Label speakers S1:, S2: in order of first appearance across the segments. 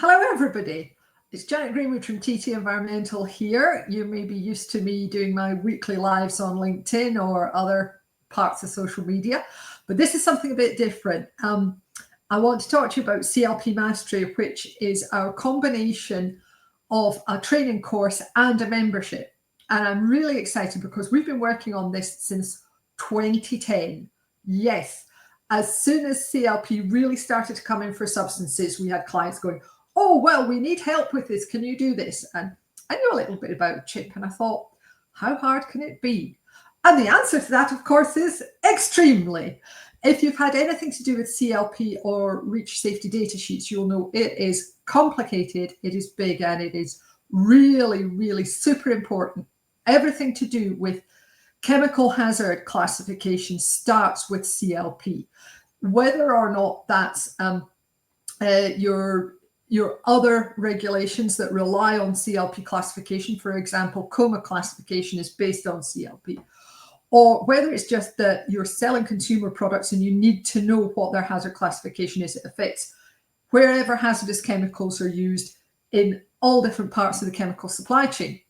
S1: Hello, everybody. It's Janet Greenwood from TT Environmental here. You may be used to me doing my weekly lives on LinkedIn or other parts of social media, but this is something a bit different. I want to talk to you about CLP Mastery, which is our combination of a training course and a membership. And I'm really excited because we've been working on this since 2010. Yes, as soon as CLP really started to come in for substances, we had clients going, oh, well, we need help with this. Can you do this? And I knew a little bit about CHIP and I thought, how hard can it be? And the answer to that, of course, is extremely. If you've had anything to do with CLP or REACH safety data sheets, you'll know it is complicated, it is big, and it is really, really super important. Everything to do with chemical hazard classification starts with CLP. Whether or not that's your other regulations that rely on CLP classification, for example, coma classification is based on CLP, or whether it's just that you're selling consumer products and you need to know what their hazard classification is. It affects wherever hazardous chemicals are used in all different parts of the chemical supply chain.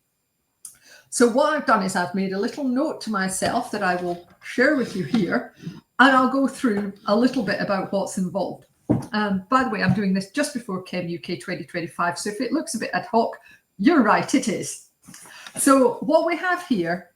S1: So what I've done is I've made a little note to myself that I will share with you here, and I'll go through a little bit about what's involved. By the way, I'm doing this just before Chem UK 2025, so if it looks a bit ad hoc, you're right, it is. So what we have here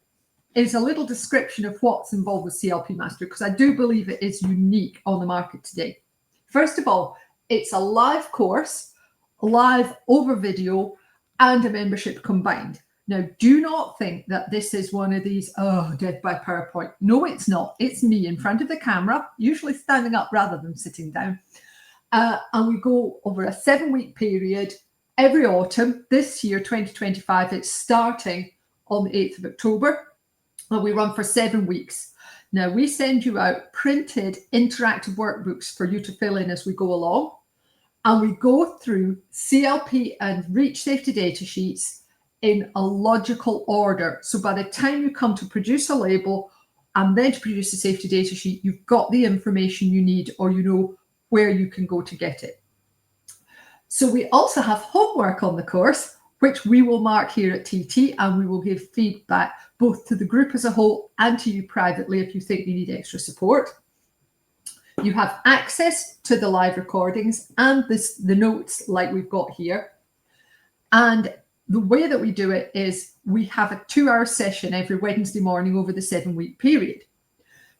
S1: is a little description of what's involved with CLP Mastery, because I do believe it is unique on the market today. First of all, it's a live course, live over video, and a membership combined. Now, do not think that this is one of these, death by PowerPoint. No, it's not. It's me in front of the camera, usually standing up rather than sitting down. And we go over a 7-week period every autumn. This year, 2025, it's starting on the 8th of October. And we run for 7 weeks. Now, we send you out printed interactive workbooks for you to fill in as we go along. And we go through CLP and REACH safety data sheets in a logical order. So by the time you come to produce a label and then to produce a safety data sheet, you've got the information you need, or you know where you can go to get it. So we also have homework on the course, which we will mark here at TT, and we will give feedback both to the group as a whole and to you privately if you think you need extra support. You have access to the live recordings and the notes like we've got here. And the way that we do it is we have a 2-hour session every Wednesday morning over the 7-week period.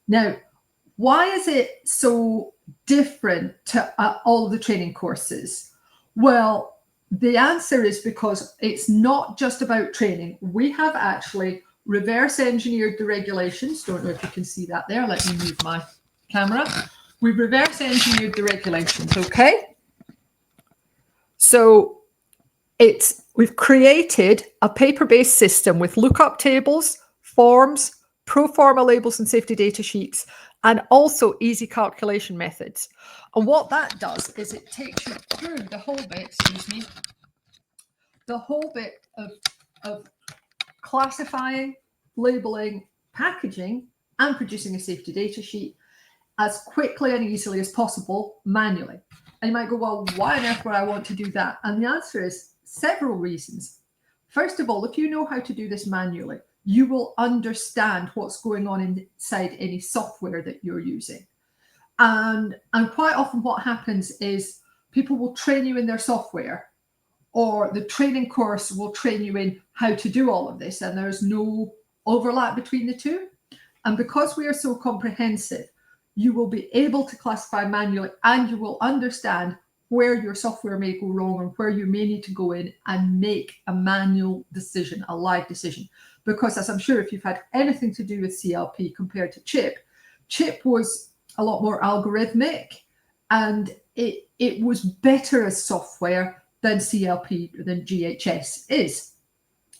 S1: Now, why is it so different to all of the training courses? Well, the answer is because it's not just about training. We have actually reverse engineered the regulations. Don't know if you can see that there. Let me move my camera. We've reverse engineered the regulations, okay? So we've created a paper-based system with lookup tables, forms, pro forma labels and safety data sheets, and also easy calculation methods. And what that does is it takes you through the whole bit, the whole bit of classifying, labeling, packaging, and producing a safety data sheet as quickly and easily as possible manually. And you might go, well, why on earth would I want to do that? And the answer is several reasons. First of all, if you know how to do this manually, you will understand what's going on inside any software that you're using. And quite often what happens is people will train you in their software, or the training course will train you in how to do all of this, and there's no overlap between the two. And because we are so comprehensive, you will be able to classify manually, and you will understand where your software may go wrong and where you may need to go in and make a manual decision, a live decision. Because as I'm sure if you've had anything to do with CLP compared to CHIP, CHIP was a lot more algorithmic, and it was better as software than CLP, than GHS is.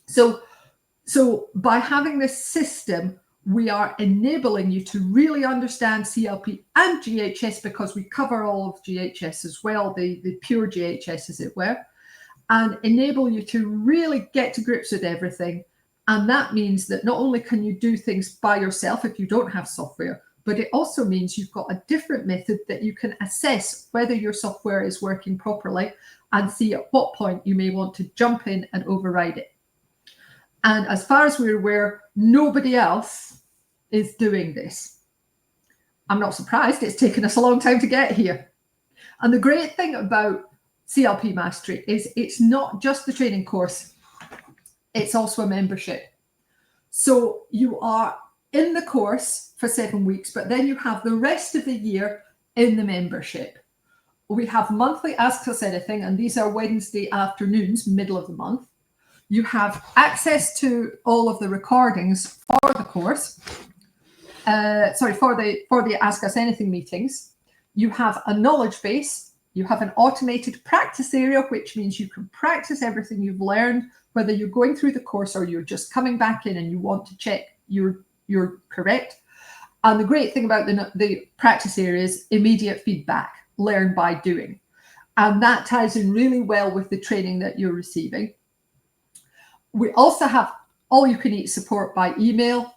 S1: So by having this system, we are enabling you to really understand CLP and GHS, because we cover all of GHS as well, the pure GHS as it were, and enable you to really get to grips with everything. And that means that not only can you do things by yourself if you don't have software, but it also means you've got a different method that you can assess whether your software is working properly and see at what point you may want to jump in and override it. And as far as we're aware, nobody else is doing this. I'm not surprised. It's taken us a long time to get here. And the great thing about CLP Mastery is it's not just the training course, it's also a membership. So you are in the course for 7 weeks, but then you have the rest of the year in the membership. We have monthly Ask Us Anything, and these are Wednesday afternoons, middle of the month. You have access to all of the recordings for the course. For the Ask Us Anything meetings. You have a knowledge base. You have an automated practice area, which means you can practice everything you've learned, whether you're going through the course or you're just coming back in and you want to check you're correct. And the great thing about the practice area is immediate feedback, learn by doing. And that ties in really well with the training that you're receiving. We also have all-you-can-eat support by email,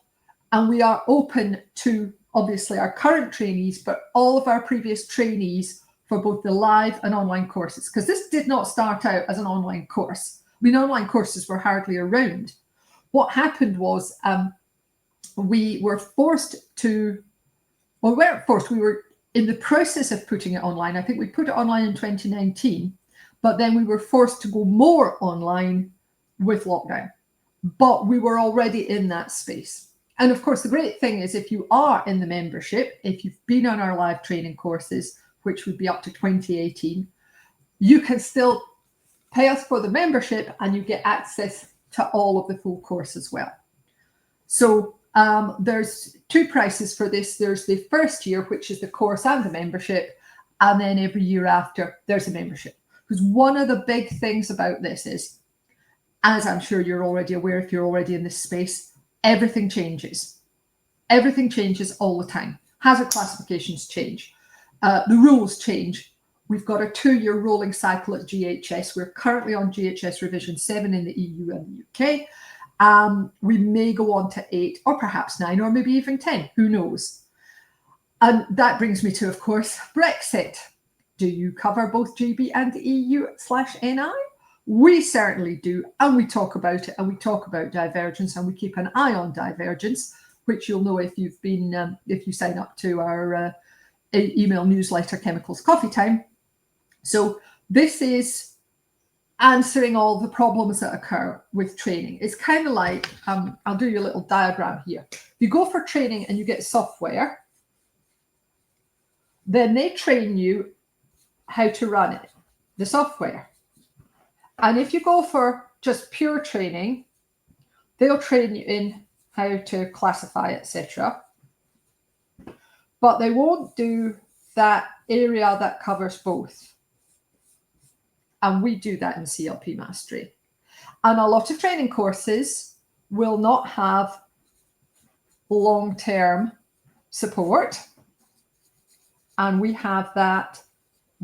S1: and we are open to, obviously, our current trainees, but all of our previous trainees for both the live and online courses, because this did not start out as an online course. I mean, online courses were hardly around. What happened was we were forced to, well, we weren't forced, we were in the process of putting it online. I think we put it online in 2019, but then we were forced to go more online with lockdown. But we were already in that space. And of course, the great thing is if you are in the membership, if you've been on our live training courses, which would be up to 2018, you can still pay us for the membership and you get access to all of the full course as well. So there's two prices for this. There's the first year, which is the course and the membership, and then every year after there's a membership. Because one of the big things about this is, as I'm sure you're already aware if you're already in this space, everything changes. Everything changes all the time. Hazard classifications change. The rules change. We've got a 2-year rolling cycle at GHS. We're currently on GHS revision 7 in the EU and the UK. We may go on to 8 or perhaps 9 or maybe even 10. Who knows? And that brings me to, of course, Brexit. Do you cover both GB and EU/NI? We certainly do, and we talk about it, and we talk about divergence, and we keep an eye on divergence, which you'll know if you've been if you sign up to our email newsletter, Chemicals Coffee Time. So this is answering all the problems that occur with training. It's kind of like I'll do you a little diagram here. You go for training and you get software, then they train you how to run it, the software. And if you go for just pure training, they'll train you in how to classify, etc. But they won't do that area that covers both. And we do that in CLP Mastery. And a lot of training courses will not have long-term support. And we have that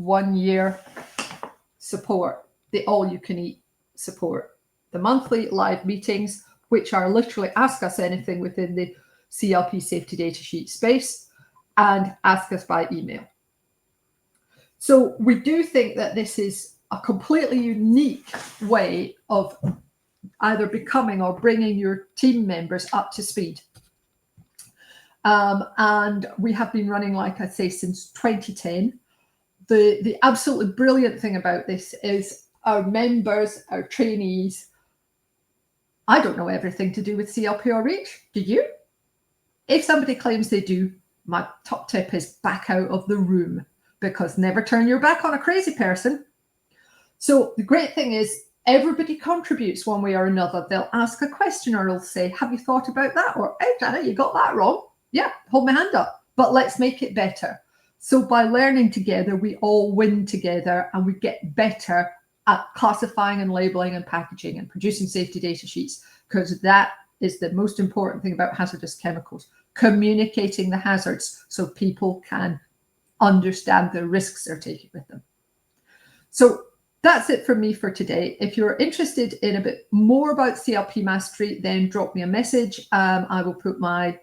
S1: 1-year support. The all-you-can-eat support, the monthly live meetings, which are literally Ask Us Anything within the CLP Safety Data Sheet space, and Ask Us by email. So we do think that this is a completely unique way of either becoming or bringing your team members up to speed. And we have been running, like I say, since 2010. The absolutely brilliant thing about this is our members, our trainees, I don't know everything to do with CLP or REACH. Do you? If somebody claims they do, my top tip is back out of the room, because never turn your back on a crazy person. So the great thing is everybody contributes one way or another. They'll ask a question or they'll say, have you thought about that? Or, hey, Janet, you got that wrong. Yeah, hold my hand up, but let's make it better. So by learning together, we all win together and we get better at classifying and labeling and packaging and producing safety data sheets, because that is the most important thing about hazardous chemicals, communicating the hazards so people can understand the risks they're taking with them. So that's it from me for today. If you're interested in a bit more about CLP Mastery, then drop me a message. I will put my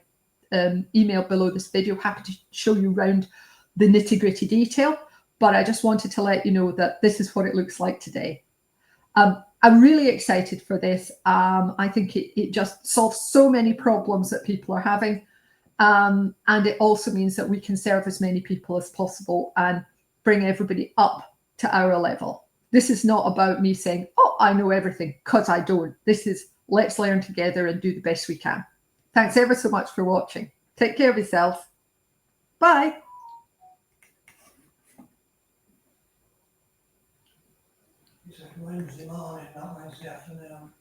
S1: email below this video. Happy to show you around the nitty-gritty detail, but I just wanted to let you know that this is what it looks like today. I'm really excited for this. I think it just solves so many problems that people are having. And it also means that we can serve as many people as possible and bring everybody up to our level. This is not about me saying, oh, I know everything, because I don't. This is let's learn together and do the best we can. Thanks ever so much for watching. Take care of yourself. Bye.
S2: You said Wednesday morning, not Wednesday afternoon.